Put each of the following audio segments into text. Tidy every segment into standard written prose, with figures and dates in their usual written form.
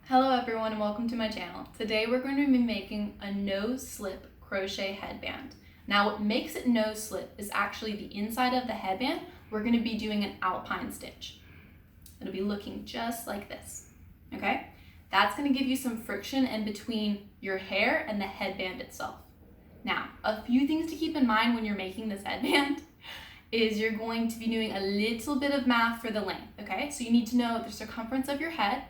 Hello everyone and welcome to my channel. Today we're going to be making a no slip crochet headband. Now what makes it no slip is actually the inside of the headband. We're going to be doing an Alpine stitch. It'll be looking just like this, okay? That's going to give you some friction in between your hair and the headband itself. Now, a few things to keep in mind when you're making this headband is you're going to be doing a little bit of math for the length, okay? So you need to know the circumference of your head.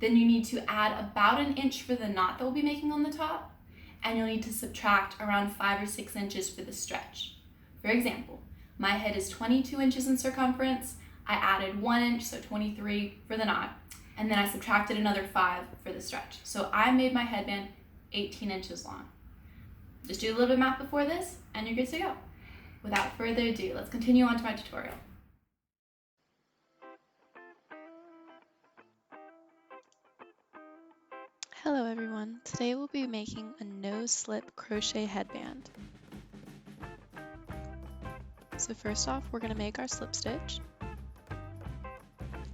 Then you need to add about an inch for the knot that we'll be making on the top, and you'll need to subtract around 5 or 6 inches for the stretch. For example, my head is 22 inches in circumference. I added 1 inch, so 23 for the knot, and then I subtracted another 5 for the stretch. So I made my headband 18 inches long. Just do a little bit of math before this, and you're good to go. Without further ado, let's continue on to my tutorial. Hello everyone, today we'll be making a no-slip crochet headband. So first off, we're going to make our slip stitch,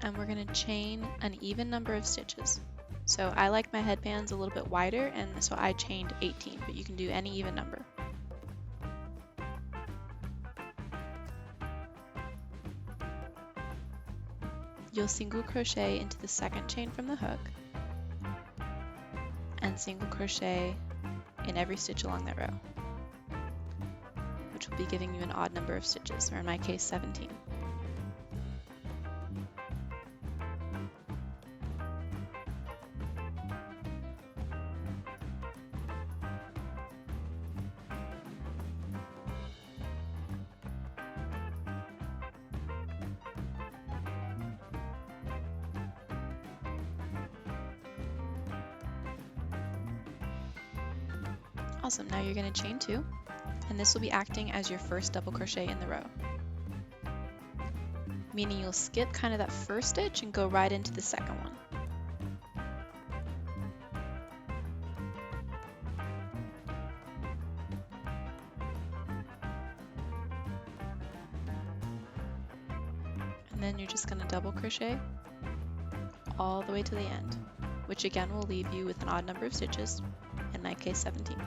and we're going to chain an even number of stitches. So I like my headbands a little bit wider, and so I chained 18, but you can do any even number. You'll single crochet into the second chain from the hook, and single crochet in every stitch along that row, which will be giving you an odd number of stitches, or in my case 17. Awesome, now you're going to chain 2, and this will be acting as your first double crochet in the row. Meaning you'll skip kind of that first stitch and go right into the second one. And then you're just going to double crochet all the way to the end, which again will leave you with an odd number of stitches, in my case 17.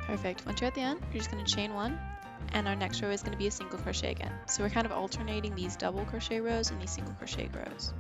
Perfect. Once you're at the end, you're just going to chain 1, and our next row is going to be a single crochet again. So we're kind of alternating these double crochet rows and these single crochet rows.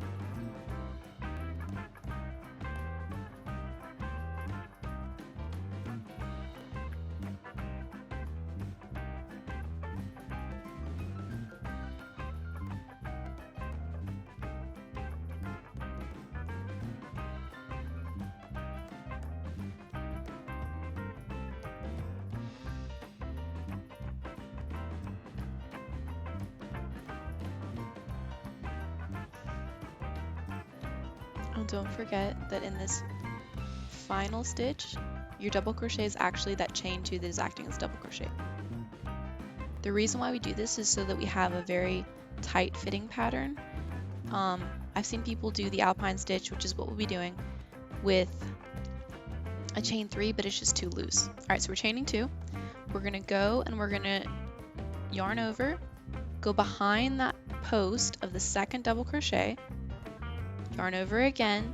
And don't forget that in this final stitch, your double crochet is actually that chain 2 that is acting as double crochet. The reason why we do this is so that we have a very tight fitting pattern. I've seen people do the Alpine stitch, which is what we'll be doing, with a chain 3, but it's just too loose. Alright, so we're chaining 2. We're going to go and we're going to yarn over, go behind that post of the second double crochet, yarn over again,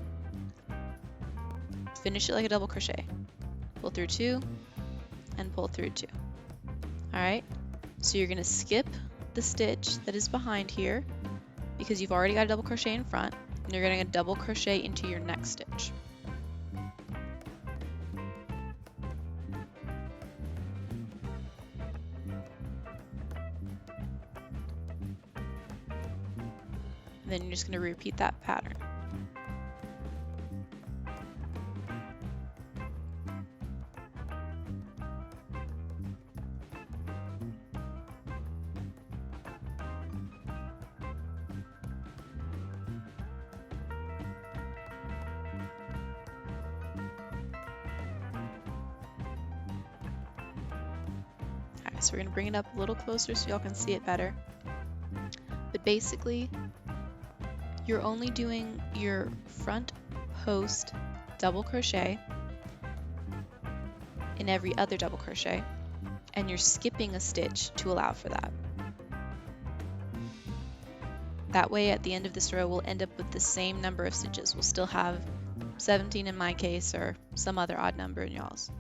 finish it like a double crochet, pull through 2, and pull through 2. Alright, so you're going to skip the stitch that is behind here because you've already got a double crochet in front, and you're going to double crochet into your next stitch. And then you're just going to repeat that pattern. So we're going to bring it up a little closer so y'all can see it better. But basically, you're only doing your front post double crochet in every other double crochet, and you're skipping a stitch to allow for that. That way at the end of this row we'll end up with the same number of stitches. We'll still have 17 in my case, or some other odd number in y'all's.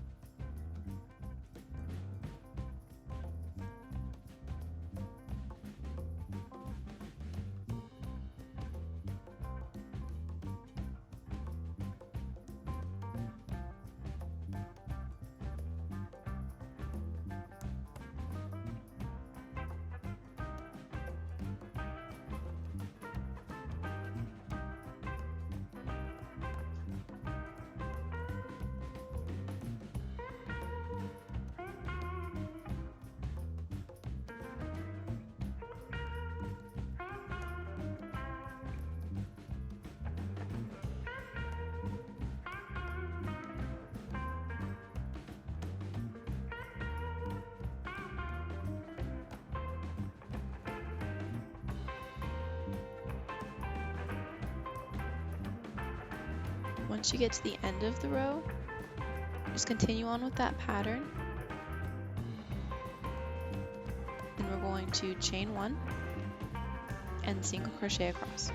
Once you get to the end of the row, just continue on with that pattern. Then we're going to chain 1 and single crochet across.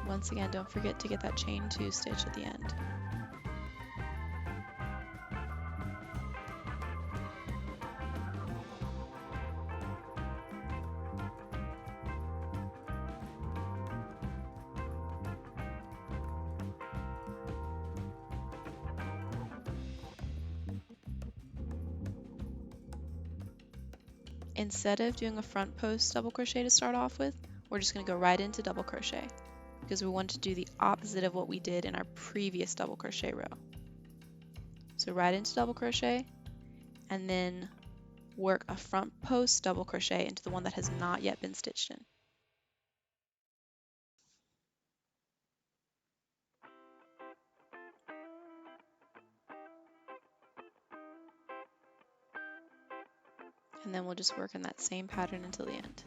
Once again, don't forget to get that chain 2 stitch at the end. Instead of doing a front post double crochet to start off with, we're just going to go right into double crochet, because we want to do the opposite of what we did in our previous double crochet row. So right into double crochet, and then work a front post double crochet into the one that has not yet been stitched in. And then we'll just work in that same pattern until the end.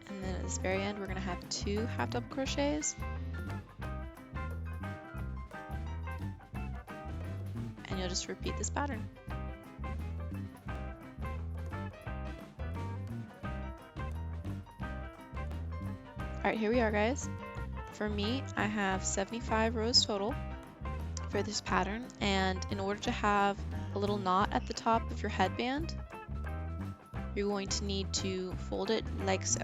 And then at this very end, we're going to have 2 half double crochets. And you'll just repeat this pattern. Alright, here we are, guys. For me, I have 75 rows total for this pattern, and in order to have a little knot at the top of your headband, you're going to need to fold it like so.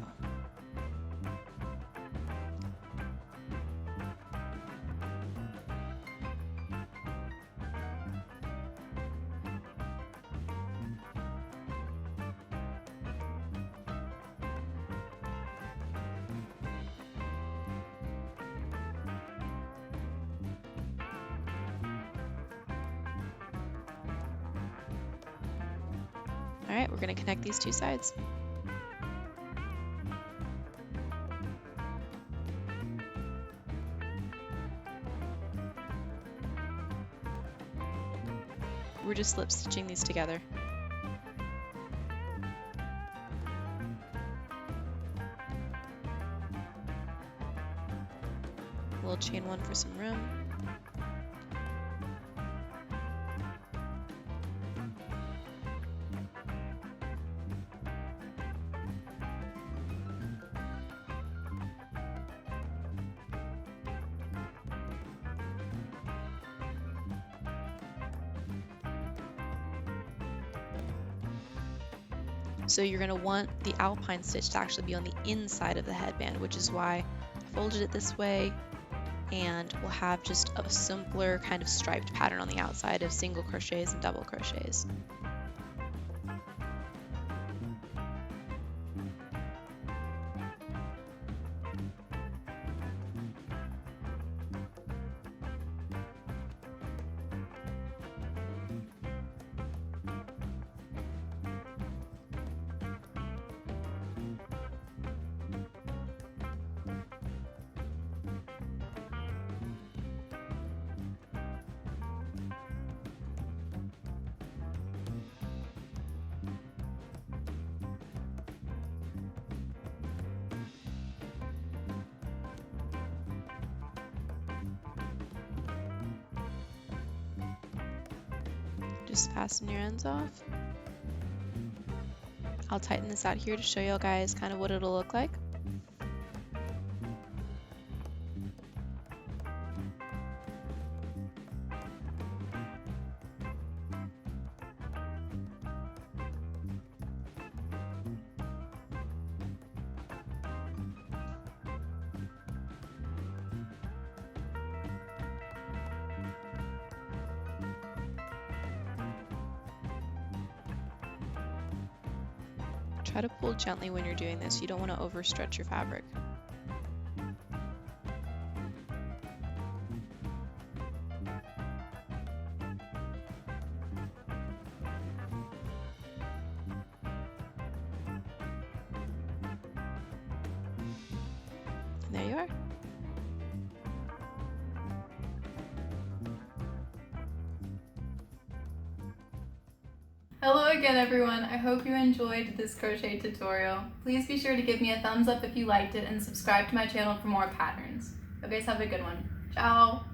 All right, we're going to connect these two sides. We're just slip stitching these together. We'll chain one for some room. So you're going to want the Alpine stitch to actually be on the inside of the headband, which is why I folded it this way, and we'll have just a simpler kind of striped pattern on the outside of single crochets and double crochets. Just fasten your ends off. I'll tighten this out here to show you guys kind of what it'll look like. Try to pull gently when you're doing this. You don't want to overstretch your fabric. And there you are. Hello again everyone, I hope you enjoyed this crochet tutorial. Please be sure to give me a thumbs up if you liked it and subscribe to my channel for more patterns. You guys have a good one. Ciao!